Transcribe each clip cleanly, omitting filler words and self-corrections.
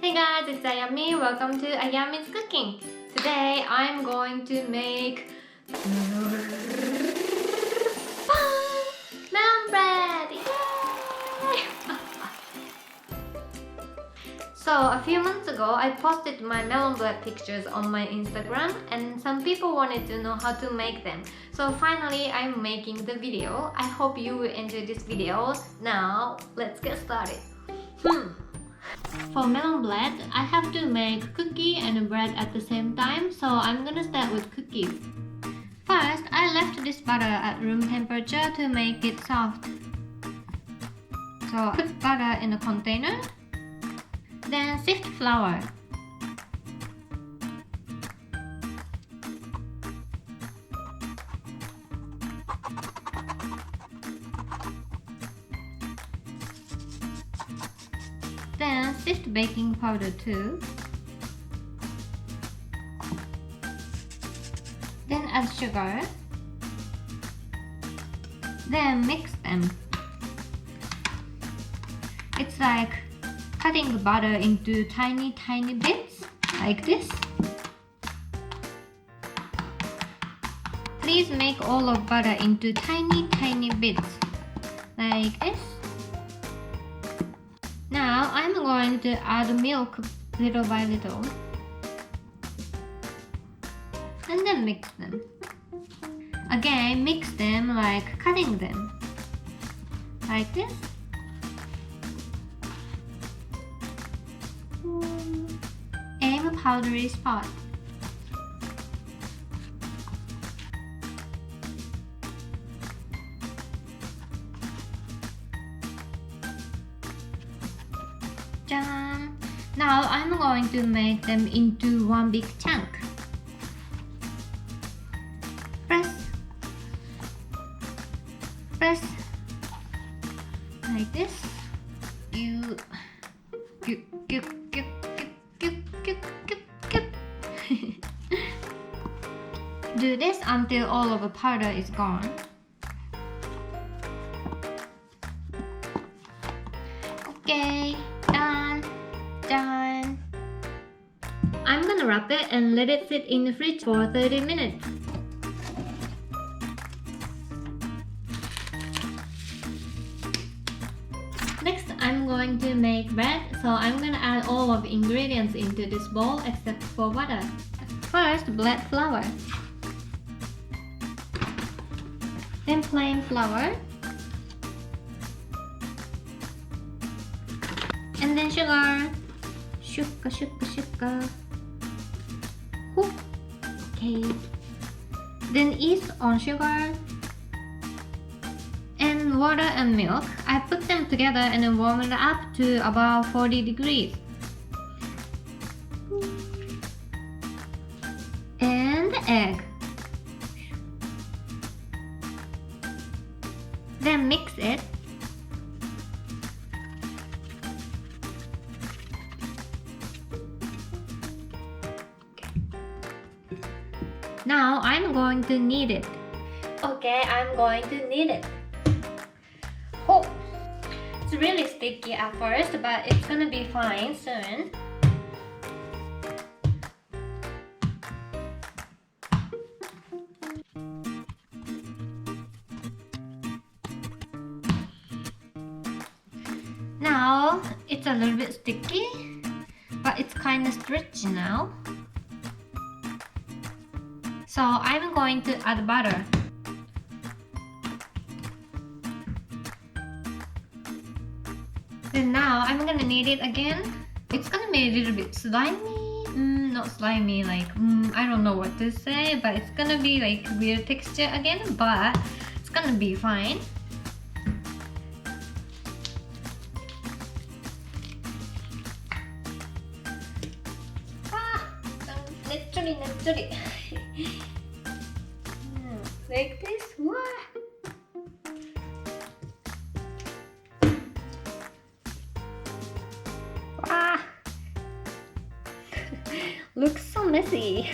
Hey guys, it's Ayami. Welcome to Ayami's Cooking. Today I'm going to make melon bread. Yay! So a few months ago, I posted my melon bread pictures on my Instagram, and some people wanted to know how to make them. So finally, I'm making the video. I hope you will enjoy this video. Now, let's get started. For melon bread, I have to make cookie and bread at the same time, so I'm gonna start with cookies. First, I left this butter at room temperature to make it soft. So put butter in a container, then sift flour. Then sift baking powder too. Then add sugar. Then mix them. It's like cutting butter into tiny bits, like this. Please make all of butter into tiny bits, like this. Now I'm going to add milk little by little and then mix them. Again, mix them like cutting them, like this. Aim a powdery spot. Done. Now I'm going to make them into one big chunk. Press like this. Do this until all of the powder is gone. Okay, done. I'm gonna wrap it and let it sit in the fridge for 30 minutes. Next, I'm going to make bread, so I'm gonna add all of the ingredients into this bowl except for butter. First, black flour. Then plain flour. And then sugar. Sugar. Okay. Then yeast on sugar. And water and milk. I put them together and then warm it up to about 40 degrees. And the egg. Then mix it. Now I'm going to knead it. Okay, I'm going to knead it. Oh, it's really sticky at first, but it's gonna be fine soon. Now it's a little bit sticky, but it's kind of stretchy now. So I'm going to add butter. Then now I'm gonna knead it again. It's gonna be a little bit slimy. Not slimy, like I don't know what to say, but it's gonna be like weird texture again, but it's gonna be fine. Naturally. Like this. Wow. Looks so messy.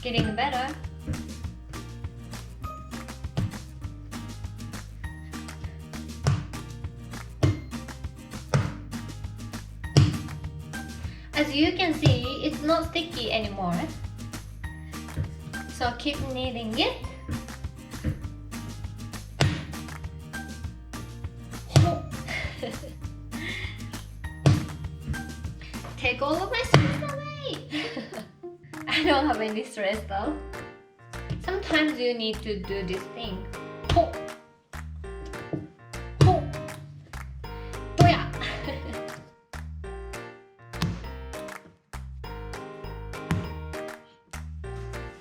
getting better. As you can see, it's not sticky anymore. So keep kneading it. Take all of my stress away. I don't have any stress though. Sometimes you need to do this thing.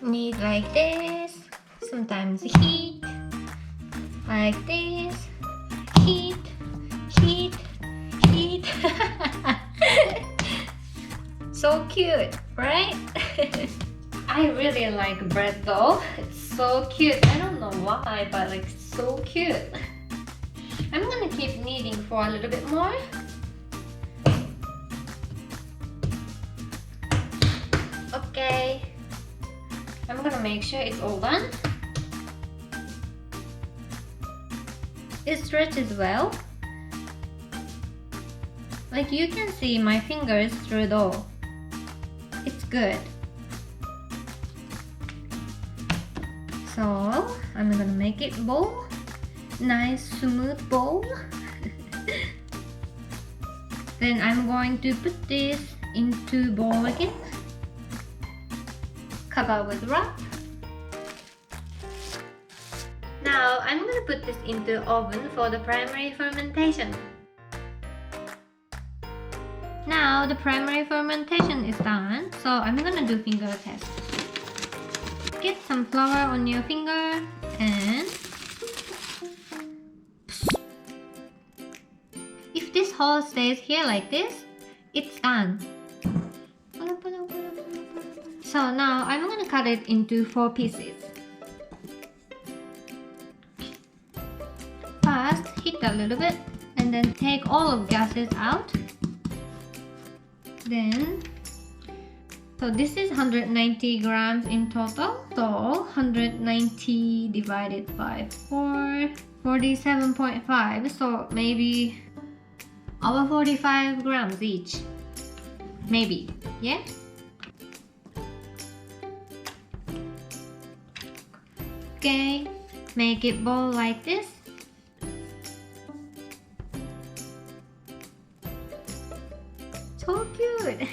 Knead like this. Sometimes heat. Like this. Heat. Heat. Heat. So cute, right? I really like bread though. It's so cute. I don't know why, but like so cute. I'm gonna keep kneading for a little bit more. Okay. I'm gonna make sure it's all done. It stretches well. Like you can see my fingers through it all. It's good. So I'm gonna make it bowl. Nice smooth bowl. Then I'm going to put this into bowl again. Cover with wrap. Now I'm gonna put this into oven for the primary fermentation. Now the primary fermentation is done, so I'm gonna do finger test. Get some flour on your finger and if this hole stays here like this, it's done. So now I'm gonna cut it into 4 pieces. First, heat a little bit and then take all of gases out. Then, so this is 190 grams in total. So 190 divided by 4, 47.5. So maybe over 45 grams each. Maybe, yeah? Okay, make it ball like this. So cute!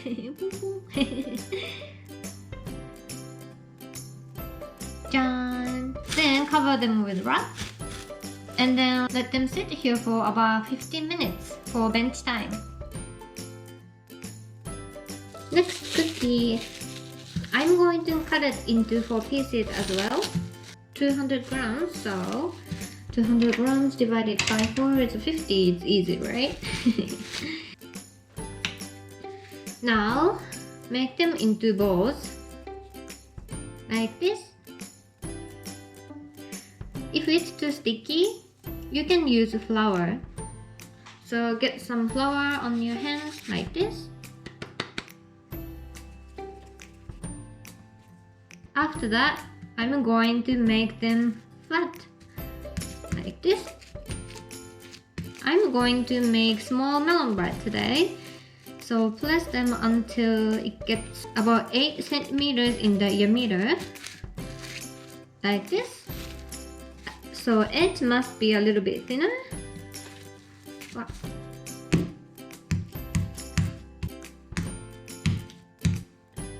Done! Then cover them with wrap. And then let them sit here for about 15 minutes for bench time. Next cookie. I'm going to cut it into 4 pieces as well. 200 grams, so 200 grams divided by 4 is 50. It's easy, right? Now, make them into balls like this. If it's too sticky, you can use flour. So get some flour on your hands like this. After that, I'm going to make them flat like this. I'm going to make small melon bread today. So place them until it gets about 8 centimeters in the diameter. Like this. So edge must be a little bit thinner. Wow.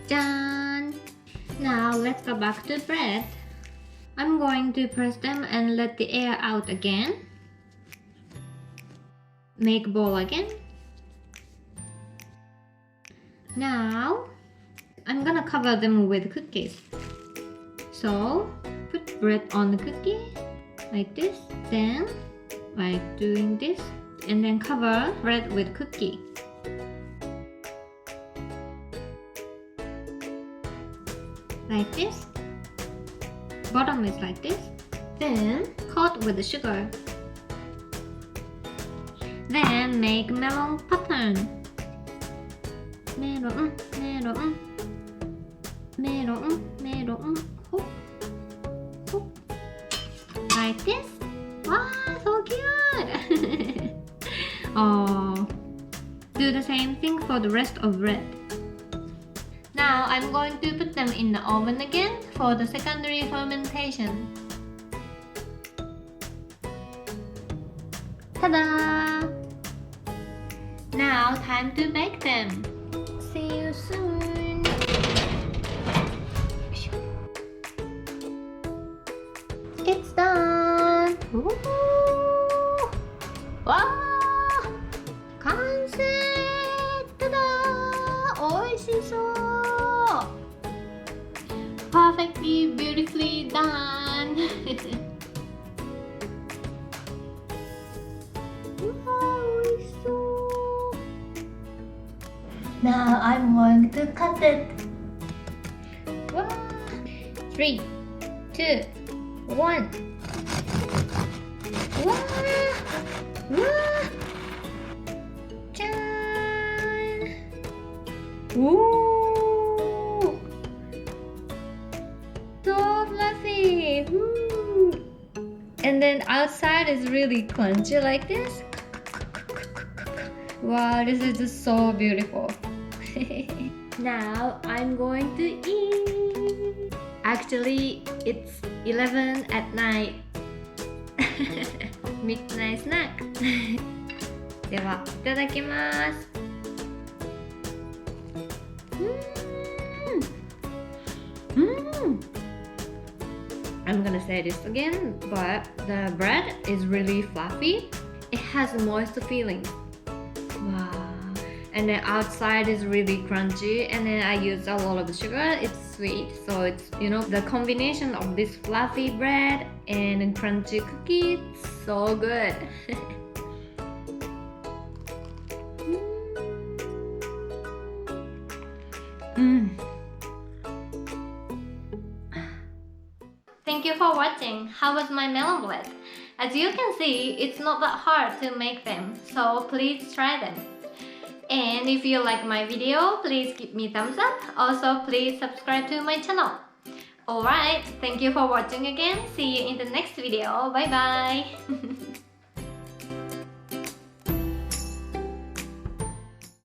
Done! Now let's go back to bread. I'm going to press them and let the air out again. Make ball again. Now I'm gonna cover them with cookies. So put bread on the cookie like this, then like doing this, and then cover bread with cookie. Like this. Bottom is like this. Then coat with the sugar. Then make melon pattern. Melon, melon, melon, melon, hop, hop. Like this. Wow, so cute! Oh, do the same thing for the rest of bread. Now I'm going to put them in the oven again for the secondary fermentation. Ta-da! Now time to bake them. See you soon. It's done. Woo! Wow! 完成! Ta-da! 美味しそう! Perfectly, beautifully done. Now I'm going to cut it. 3, 2, 1. Wow! Wow! Jan! Ooh! So fluffy! Woo! And then outside is really crunchy like this. Wow, this is just so beautiful. Now I'm going to eat. Actually, it's 11 at night. Midnight snack. では、いただきます。I'm gonna say this again, but the bread is really fluffy. It has moist feeling. Wow. And then outside is really crunchy, and then I use a lot of sugar. It's sweet, so it's, you know, the combination of this fluffy bread and crunchy cookie, it's so good. Thank you for watching. How was my melon bread? As you can see, it's not that hard to make them, so please try them. And if you like my video, please give me thumbs up. Also, please subscribe to my channel. Alright, thank you for watching again. See you in the next video. Bye bye.